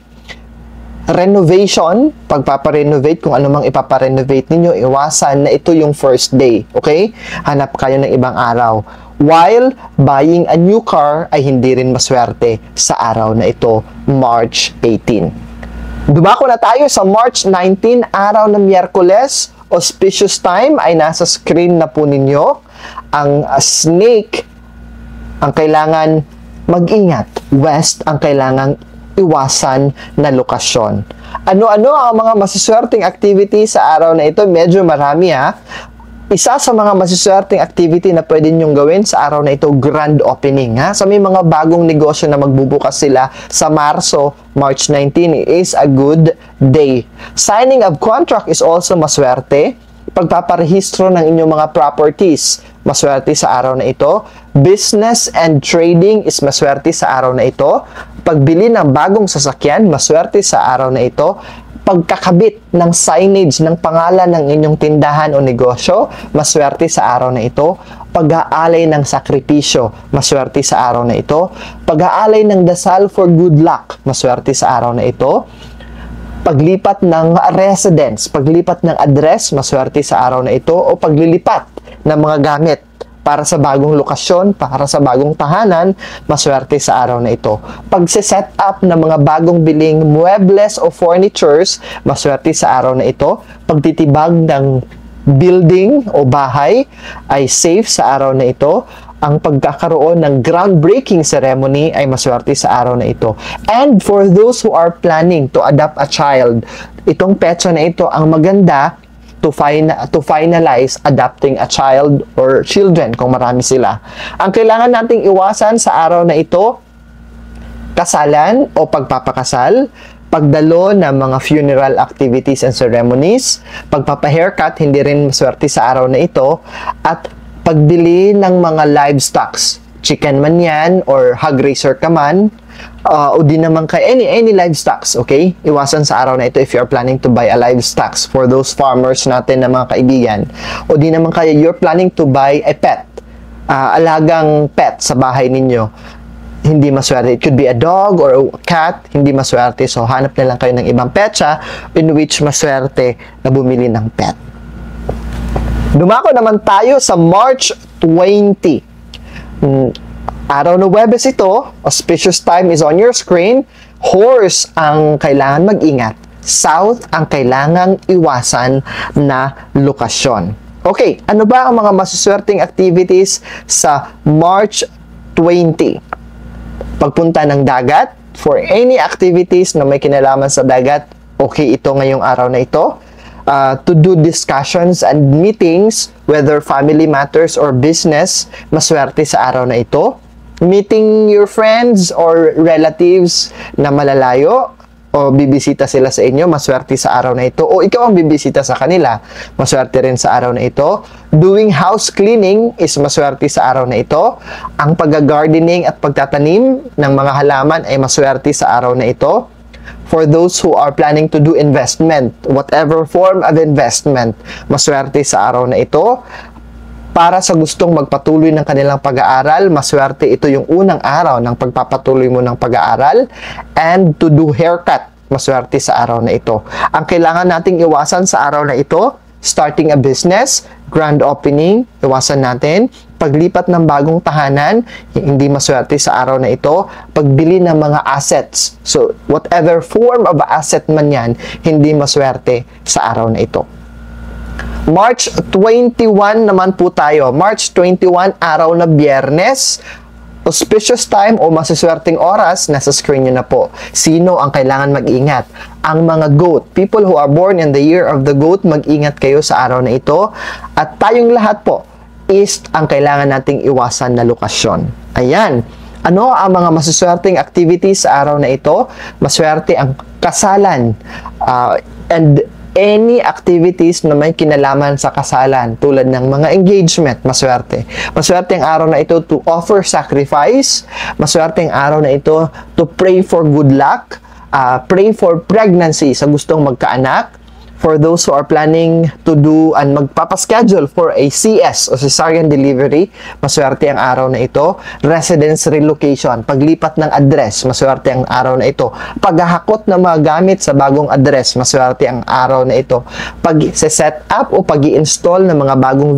renovation, pagpaparenovate, kung ano mang ipaparenovate ninyo, iwasan na ito yung first day, okay? Hanap kayo ng ibang araw. While buying a new car ay hindi rin maswerte sa araw na ito, March 18. Dumako na tayo sa March 19, araw ng Miyerkules. Auspicious time ay nasa screen na po ninyo. Ang snake ang kailangan mag-ingat. West ang kailangang iwasan na lokasyon. Ano-ano ang mga masiswerteng activity sa araw na ito? Medyo marami ha. Isa sa mga masiswerteng activity na pwede nyong gawin sa araw na ito, grand opening. Ha? Sa may mga bagong negosyo na magbubukas sila sa Marso, March 19 is a good day. Signing of contract is also maswerte. Pagpaparehistro ng inyong mga properties, maswerte sa araw na ito. Business and trading is maswerte sa araw na ito. Pagbili ng bagong sasakyan, maswerte sa araw na ito. Pagkakabit ng signage ng pangalan ng inyong tindahan o negosyo, maswerte sa araw na ito. Pag-aalay ng sakripisyo, maswerte sa araw na ito. Pag-aalay ng dasal for good luck, maswerte sa araw na ito. Paglipat ng residence, paglipat ng address, maswerte sa araw na ito. O paglilipat ng mga gamit para sa bagong lokasyon, para sa bagong tahanan, maswerte sa araw na ito. Pagse-set up ng mga bagong biling muebles o furnitures, maswerte sa araw na ito. Pagtitibag ng building o bahay ay safe sa araw na ito. Ang pagkakaroon ng groundbreaking ceremony ay maswerte sa araw na ito. And for those who are planning to adopt a child, itong petsa na ito ang maganda to finalize adopting a child or children kung marami sila. Ang kailangan nating iwasan sa araw na ito, kasalan o pagpapakasal, pagdalo ng mga funeral activities and ceremonies, pagpapa-haircut, hindi rin maswerte sa araw na ito, at pagbili ng mga livestocks, chicken man yan or hog raiser ka man, o di naman kay any livestocks, okay? Iwasan sa araw na ito if you are planning to buy a livestocks for those farmers natin na mga kaibigan. O di naman kaya you're planning to buy a pet, alagang pet sa bahay ninyo. Hindi maswerte. It could be a dog or a cat, hindi maswerte. So hanap na lang kayo ng ibang petsa in which maswerte na bumili ng pet. Dumako naman tayo sa March 20. Araw na Huwebes ito, auspicious time is on your screen. Horse ang kailangan mag-ingat. South ang kailangang iwasan na lokasyon. Okay, ano ba ang mga masuswerteng activities sa March 20? Pagpunta ng dagat, for any activities na may kinalaman sa dagat, okay ito ngayong araw na ito. To do discussions and meetings, whether family matters or business, maswerte sa araw na ito. Meeting your friends or relatives na malalayo, o bibisita sila sa inyo, maswerte sa araw na ito. O ikaw ang bibisita sa kanila, maswerte rin sa araw na ito. Doing house cleaning is maswerte sa araw na ito. Ang pag-gardening at pagtatanim ng mga halaman ay maswerte sa araw na ito. For those who are planning to do investment, whatever form of investment, maswerte sa araw na ito. Para sa gustong magpatuloy ng kanilang pag-aaral, maswerte ito yung unang araw ng pagpapatuloy mo ng pag-aaral. And to do haircut, maswerte sa araw na ito. Ang kailangan nating iwasan sa araw na ito, starting a business, grand opening, iwasan natin. Paglipat ng bagong tahanan, hindi maswerte sa araw na ito. Pagbili ng mga assets, so whatever form of asset man yan, hindi maswerte sa araw na ito. March 21 naman po tayo. March 21, araw na Biyernes. Auspicious time o masiswerteng oras, nasa screen nyo na po. Sino ang kailangan mag-ingat? Ang mga goat. People who are born in the year of the goat, mag-ingat kayo sa araw na ito. At tayong lahat po, east ang kailangan nating iwasan na lokasyon. Ayan. Ano ang mga masiswerteng activities sa araw na ito? Maswerte ang kasalan and any activities na may kinalaman sa kasalan tulad ng mga engagement, maswerte. Maswerte ang araw na ito to offer sacrifice. Maswerte ang araw na ito to pray for good luck, pray for pregnancy sa gustong magkaanak. For those who are planning to do and magpapaschedule for a CS o cesarean delivery, maswerte ang araw na ito. Residence relocation, paglipat ng address, maswerte ang araw na ito. Paghahakot ng mga gamit sa bagong address, maswerte ang araw na ito. Pag-set up o pag-i-install ng mga bagong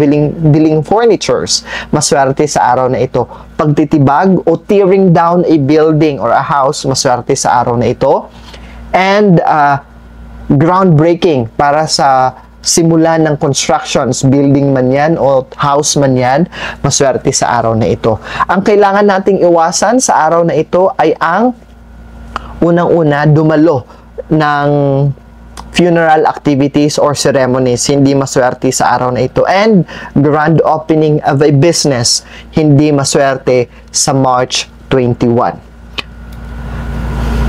billing furnitures, maswerte sa araw na ito. Pagtitibag o tearing down a building or a house, maswerte sa araw na ito. And groundbreaking para sa simulan ng constructions, building man yan o house man yan, maswerte sa araw na ito. Ang kailangan nating iwasan sa araw na ito ay ang unang-una, dumalo ng funeral activities or ceremonies, hindi maswerte sa araw na ito. And grand opening of a business, hindi maswerte sa March 21.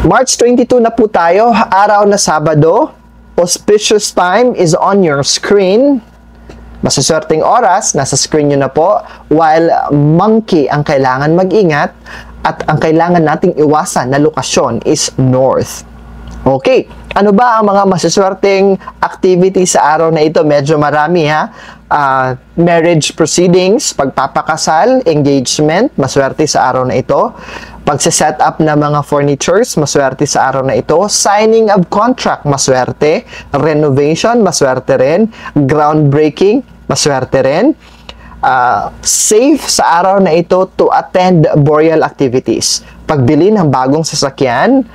March 22 na po tayo, araw na Sabado. Auspicious time is on your screen. Masaswerteng oras, nasa screen nyo na po. While monkey ang kailangan mag-ingat at ang kailangan nating iwasan na lokasyon is north. Okay, ano ba ang mga masaswerteng activities sa araw na ito? Medyo marami ha. Marriage proceedings, pagpapakasal, engagement, maswerte sa araw na ito. Pagse-set up ng mga furnitures, maswerte sa araw na ito. Signing of contract, maswerte. Renovation, maswerte rin. Groundbreaking, maswerte rin. Safe sa araw na ito to attend burial activities. Pagbili ng bagong sasakyan,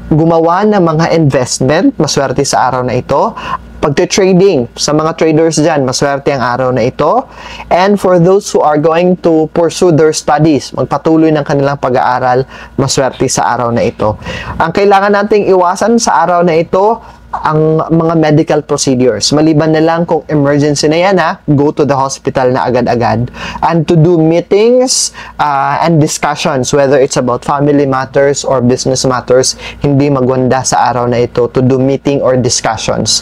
gumawa ng mga investment, maswerte sa araw na ito. Pagte-trading, sa mga traders dyan, maswerte ang araw na ito. And for those who are going to pursue their studies, magpatuloy ng kanilang pag-aaral, maswerte sa araw na ito. Ang kailangan nating iwasan sa araw na ito, ang mga medical procedures. Maliban na lang kung emergency na yan, go to the hospital na agad-agad. And to do meetings and discussions, whether it's about family matters or business matters, hindi magwanda sa araw na ito to do meeting or discussions.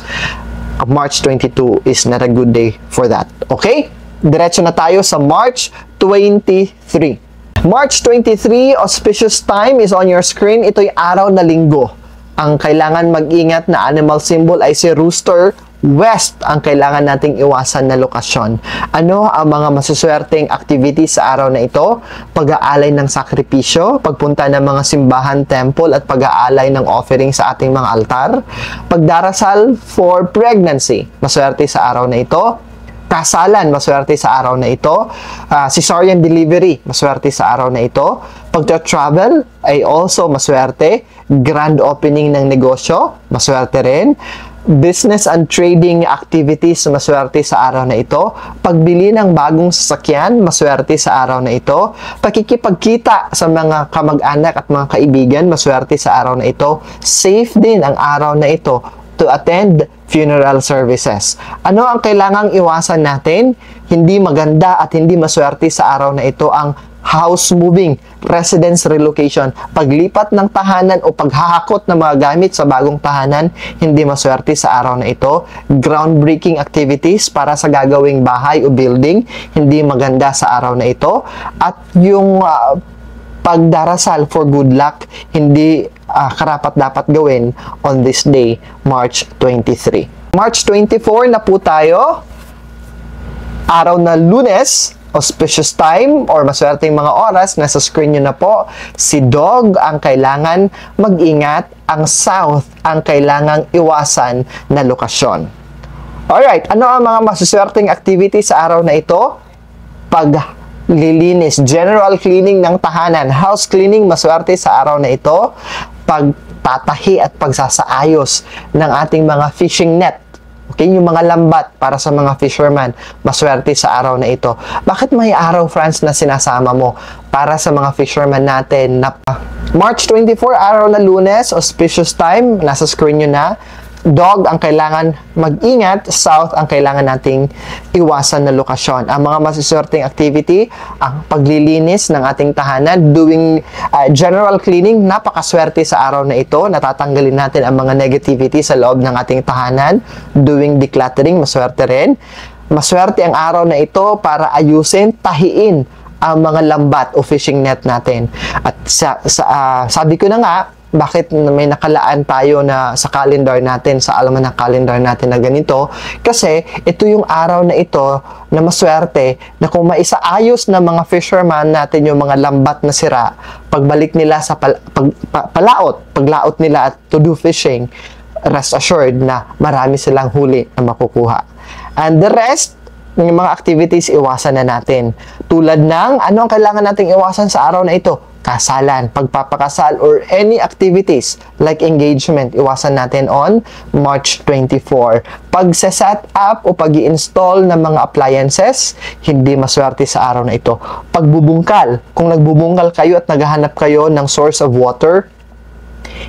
March 22 is not a good day for that. Okay? Diretso na tayo sa March 23. March 23, auspicious time is on your screen. Ito'y araw na linggo. Ang kailangan mag-ingat na animal symbol ay si rooster. West ang kailangan nating iwasan na lokasyon. Ano ang mga masuswerteng activities sa araw na ito? Pag-aalay ng sakripisyo, pagpunta ng mga simbahan, temple at pag-aalay ng offering sa ating mga altar. Pagdarasal for pregnancy, maswerte sa araw na ito. Kasalan, maswerte sa araw na ito. Cesarean delivery, maswerte sa araw na ito. Pagta-travel ay also maswerte. Grand opening ng negosyo, maswerte rin. Business and trading activities, maswerte sa araw na ito. Pagbili ng bagong sasakyan, maswerte sa araw na ito. Pakikipagkita sa mga kamag-anak at mga kaibigan, maswerte sa araw na ito. Safe din ang araw na ito to attend funeral services. Ano ang kailangang iwasan natin? Hindi maganda at hindi maswerte sa araw na ito ang house moving, residence relocation, paglipat ng tahanan o paghahakot ng mga gamit sa bagong tahanan, hindi maswerte sa araw na ito. Groundbreaking activities para sa gagawing bahay o building, hindi maganda sa araw na ito. At yung pagdarasal for good luck, hindi karapat-dapat gawin on this day, March 23. March 24 na po tayo, araw na Lunes, auspicious time or maswerteng mga oras, nasa screen nyo na po. Si dog ang kailangan mag-ingat, ang south ang kailangang iwasan na lokasyon. Alright, ano ang mga masuswerteng activity sa araw na ito? Paglilinis, general cleaning ng tahanan, house cleaning, maswerte sa araw na ito. Pagtatahi at pagsasaayos ng ating mga fishing net. Okay, yung mga lambat para sa mga fisherman, maswerte sa araw na ito. Bakit may araw, Franz, na sinasama mo para sa mga fisherman natin? March 24, araw na Lunes, auspicious time, nasa screen nyo na. Dog ang kailangan mag-ingat, south ang kailangan nating iwasan na lokasyon. Ang mga masiswerteng activity, ang paglilinis ng ating tahanan, doing general cleaning, napakaswerte sa araw na ito. Natatanggalin natin ang mga negativity sa loob ng ating tahanan. Doing decluttering, maswerte rin. Maswerte ang araw na ito para ayusin, tahiin ang mga lambat o fishing net natin. At sabi ko na nga, bakit may nakalaan tayo na sa calendar natin, sa almanac calendar natin na ganito? Kasi ito yung araw na ito na maswerte na kung maisaayos ng mga fisherman natin yung mga lambat na sira, pagbalik nila sa paglaot nila at to do fishing, rest assured na marami silang huli na makukuha. And the rest, ng mga activities, iwasan na natin. Tulad ng, ano ang kailangan nating iwasan sa araw na ito? Kasalan, pagpapakasal, or any activities like engagement, iwasan natin on March 24. Pagse-set up o pag-i-install ng mga appliances, hindi maswerte sa araw na ito. Pagbubungkal, kung nagbubungkal kayo at naghahanap kayo ng source of water,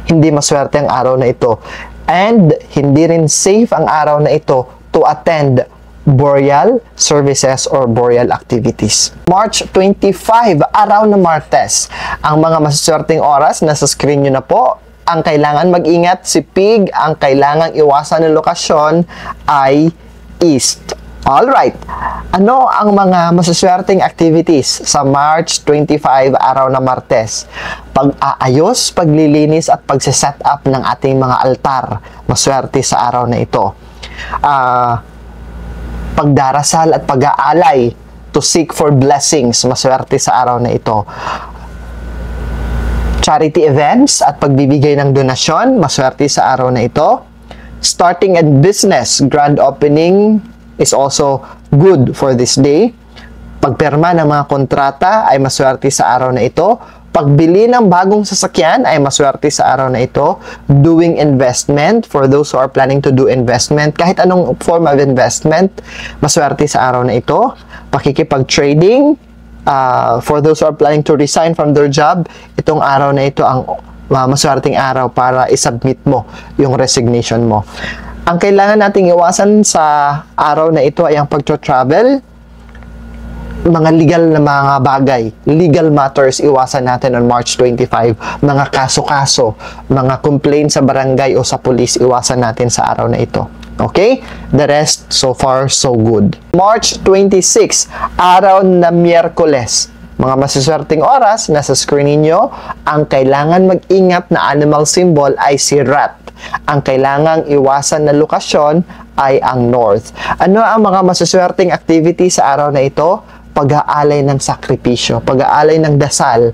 hindi maswerte ang araw na ito. And hindi rin safe ang araw na ito to attend boreal services or boreal activities. March 25, araw ng Martes. Ang mga masaswerteng oras, nasa screen nyo na po. Ang kailangan mag-ingat si Pig, ang kailangang iwasan ng lokasyon ay East. Alright, ano ang mga masaswerteng activities sa March 25, araw ng Martes? Pag-aayos, paglilinis at pagsiset up ng ating mga altar. Maswerte sa araw na ito. Pagdarasal at pag-aalay to seek for blessings, maswerte sa araw na ito. Charity events at pagbibigay ng donasyon, maswerte sa araw na ito. Starting a business, grand opening is also good for this day. Pagpirma ng mga kontrata ay maswerte sa araw na ito. Pagbili ng bagong sasakyan ay maswerte sa araw na ito. Doing investment, for those who are planning to do investment, kahit anong form of investment, maswerte sa araw na ito. Pakikipag-trading, for those who are planning to resign from their job, itong araw na ito ang maswerteng araw para isubmit mo yung resignation mo. Ang kailangan nating iwasan sa araw na ito ay ang pag-travel, mga legal na mga bagay, legal matters, iwasan natin on March 25. Mga kaso-kaso, mga complaint sa barangay o sa police, iwasan natin sa araw na ito. Okay? The rest, so far, so good. March 26, araw na Miyerkules. Mga masiswerteng oras, nasa screen ninyo, ang kailangan mag-ingat na animal symbol ay si rat. Ang kailangang iwasan na lokasyon ay ang north. Ano ang mga masiswerteng activity sa araw na ito? Pag-aalay ng sakripisyo, pag-aalay ng dasal,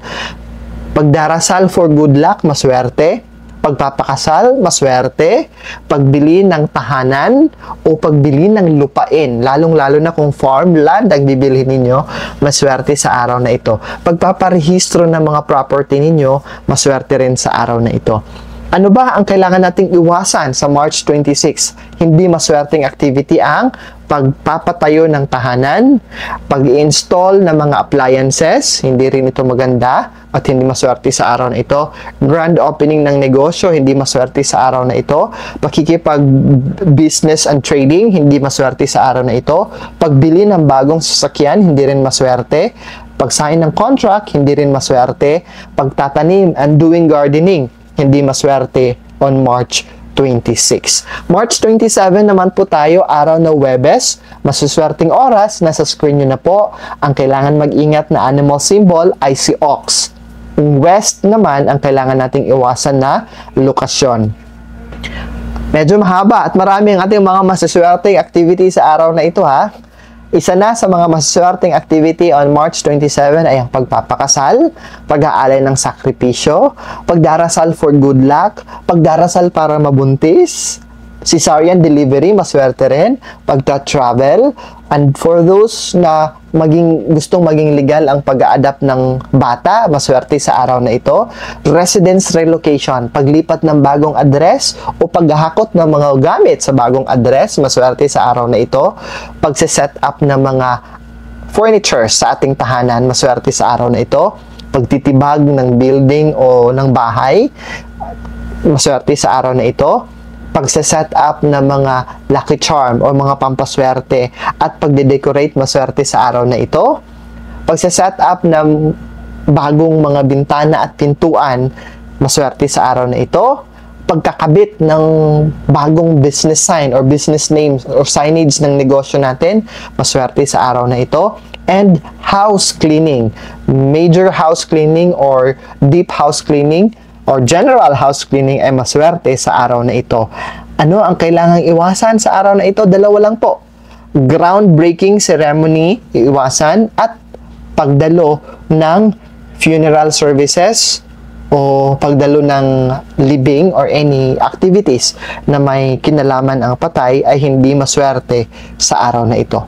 pagdarasal for good luck, maswerte, pagpapakasal, maswerte, pagbili ng tahanan o pagbili ng lupain, lalong-lalo na kung farmland ang bibilhin ninyo, maswerte sa araw na ito. Pagpaparehistro ng mga property ninyo, maswerte rin sa araw na ito. Ano ba ang kailangan nating iwasan sa March 26? Hindi maswerteng activity ang pagpapatayo ng tahanan, pag-install ng mga appliances, hindi rin ito maganda at hindi maswerte sa araw na ito. Grand opening ng negosyo, hindi maswerte sa araw na ito. Pakikipag-business and trading, hindi maswerte sa araw na ito. Pagbili ng bagong sasakyan, hindi rin maswerte. Pag-sign ng contract, hindi rin maswerte. Pagtatanim and doing gardening, hindi maswerte on March 26. March 27 naman po tayo, araw na Huwebes. Masuswerteng oras, nasa screen nyo na po. Ang kailangan mag-ingat na animal symbol ay si ox. West naman, ang kailangan nating iwasan na lokasyon. Medyo mahaba at marami ang ating mga masuswerteng activity sa araw na ito, ha. Isa na sa mga masaswerteng activity on March 27 ay ang pagpapakasal, pag-aalay ng sakripisyo, pagdarasal for good luck, pagdarasal para mabuntis, cesarean delivery, maswerte rin. Pagta-travel, and for those na gustong maging legal ang pag-a-adapt ng bata, maswerte sa araw na ito. Residence relocation, paglipat ng bagong address o paghahakot ng mga gamit sa bagong address, maswerte sa araw na ito. Pagse-set up ng mga furniture sa ating tahanan, maswerte sa araw na ito. Pagtitibag ng building o ng bahay, maswerte sa araw na ito. Pagse-set up ng mga lucky charm o mga pampaswerte at pagde-decorate, maswerte sa araw na ito. Pagse-set up ng bagong mga bintana at pintuan, maswerte sa araw na ito. Pagkakabit ng bagong business sign or business names or signage ng negosyo natin, maswerte sa araw na ito. And house cleaning, major house cleaning or deep house cleaning or general house cleaning ay maswerte sa araw na ito. Ano ang kailangang iwasan sa araw na ito? Dalawa lang po. Groundbreaking ceremony, iwasan, at pagdalo ng funeral services o pagdalo ng libing or any activities na may kinalaman ang patay ay hindi maswerte sa araw na ito.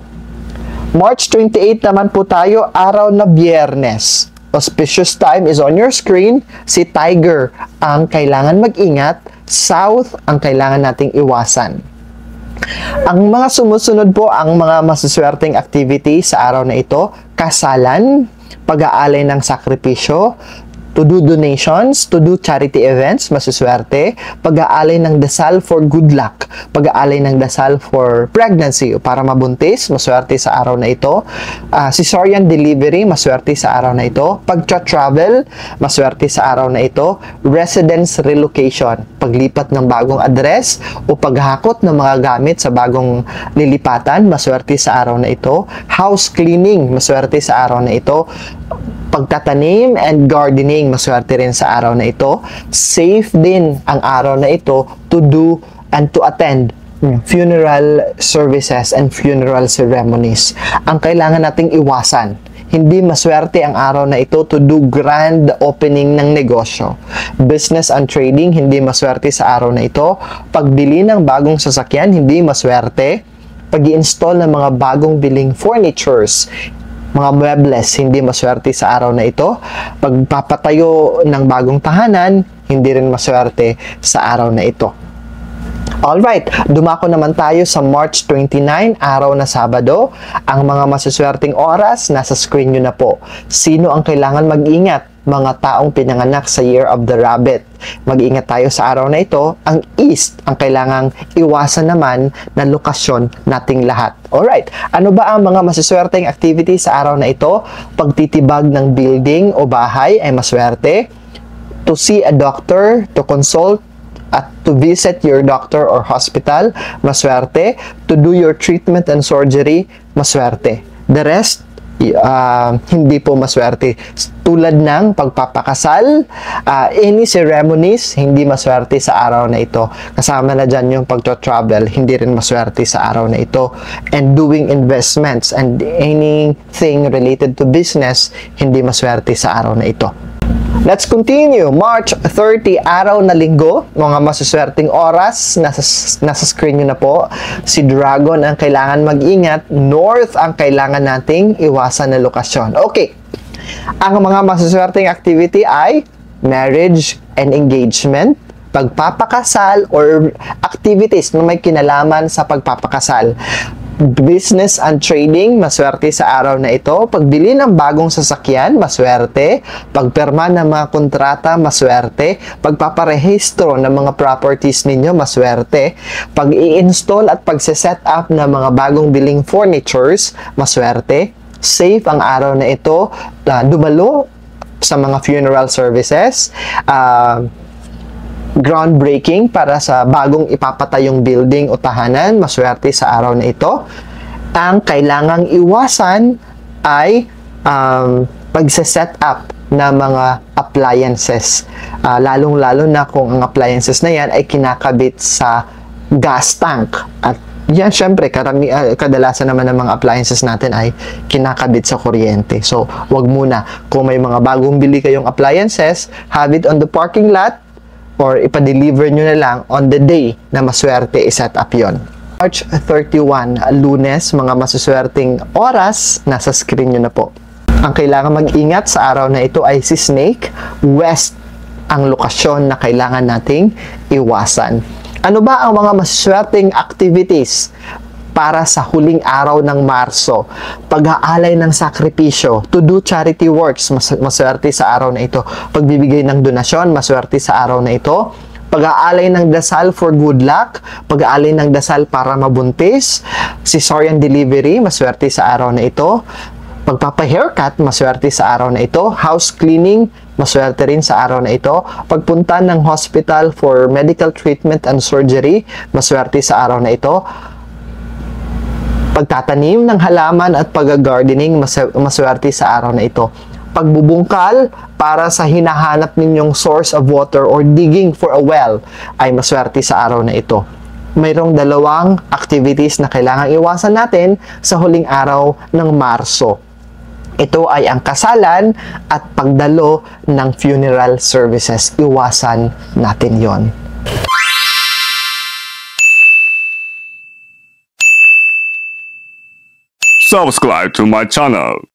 March 28 naman po tayo, araw na Biyernes. Auspicious time is on your screen. Si Tiger ang kailangan mag-ingat. South ang kailangan nating iwasan. Ang mga sumusunod po ang mga masuswerteng activity sa araw na ito: kasalan, pag-aalay ng sakripisyo, to do donations, to do charity events, masuswerte. Pag-aalay ng dasal for good luck. Pag-aalay ng dasal for pregnancy o para mabuntis, maswerte sa araw na ito. Cesarean delivery, maswerte sa araw na ito. Pag-travel, maswerte sa araw na ito. Residence relocation, paglipat ng bagong address o paghakot ng mga gamit sa bagong lilipatan, maswerte sa araw na ito. House cleaning, maswerte sa araw na ito. Pagtatanim and gardening, maswerte rin sa araw na ito. Safe din ang araw na ito to do and to attend funeral services and funeral ceremonies. Ang kailangan nating iwasan, hindi maswerte ang araw na ito to do grand opening ng negosyo. Business and trading, hindi maswerte sa araw na ito. Pagbili ng bagong sasakyan, hindi maswerte. Pag-i-install ng mga bagong biling furnitures, mga muebles, hindi maswerte sa araw na ito. Pagpapatayo ng bagong tahanan, hindi rin maswerte sa araw na ito. Alright, dumako naman tayo sa March 29, araw na Sabado. Ang mga masuswerteng oras, nasa screen nyo na po. Sino ang kailangan mag-ingat? Mga taong pinanganak sa Year of the Rabbit. Mag-ingat tayo sa araw na ito. Ang East ang kailangang iwasan naman na lokasyon nating lahat. Alright, ano ba ang mga masuswerteng activity sa araw na ito? Pagtitibag ng building o bahay ay maswerte. To see a doctor, to consult, at to visit your doctor or hospital, maswerte. To do your treatment and surgery, maswerte. The rest, hindi po maswerte. Tulad ng pagpapakasal, any ceremonies, hindi maswerte sa araw na ito. Kasama na dyan yung pagto-travel, hindi rin maswerte sa araw na ito. And doing investments and anything related to business, hindi maswerte sa araw na ito. Let's continue. March 30, araw na Linggo. Mga masuswerteng oras, nasa screen nyo na po. Si Dragon ang kailangan mag-ingat. North ang kailangan nating iwasan na lokasyon. Okay. Ang mga masuswerteng activity ay marriage and engagement, pagpapakasal or activities na may kinalaman sa pagpapakasal. Business and trading, maswerte sa araw na ito. Pagbili ng bagong sasakyan, maswerte. Pagpirma ng mga kontrata, maswerte. Pagpaparehistro ng mga properties ninyo, maswerte. Pag-i-install at pagse-set up ng mga bagong biling furnitures, maswerte. Safe ang araw na ito. Dumalo sa mga funeral services. Groundbreaking para sa bagong ipapatayong building o tahanan, maswerte sa araw na ito. Ang kailangang iwasan ay pagse-set up na mga appliances. Lalong-lalo na kung ang appliances na yan ay kinakabit sa gas tank. At yan, syempre, kadalasan naman ng mga appliances natin ay kinakabit sa kuryente. So, wag muna. Kung may mga bagong bili kayong appliances, have it on the parking lot. or ipa-deliver nyo na lang on the day na maswerte i-set up yon. March 31, Lunes, mga masuswerteng oras, nasa screen nyo na po. Ang kailangan mag-ingat sa araw na ito ay si Snake. West ang lokasyon na kailangan nating iwasan. Ano ba ang mga masuswerteng activities para sa huling araw ng Marso? Pag-aalay ng sakripisyo, to do charity works, maswerte sa araw na ito. Pagbibigay ng donasyon, maswerte sa araw na ito. Pag-aalay ng dasal for good luck, pag-aalay ng dasal para mabuntis, cesarean delivery, maswerte sa araw na ito. Pagpapa-haircut, maswerte sa araw na ito. House cleaning, maswerte rin sa araw na ito. Pagpunta ng hospital for medical treatment and surgery, maswerte sa araw na ito. Pagtatanim ng halaman at pag-gardening, maswerte sa araw na ito. Pagbubungkal para sa hinahanap ninyong source of water or digging for a well, ay maswerte sa araw na ito. Mayroong dalawang activities na kailangang iwasan natin sa huling araw ng Marso. Ito ay ang kasalan at pagdalo ng funeral services. Iwasan natin yon. Subscribe to my channel.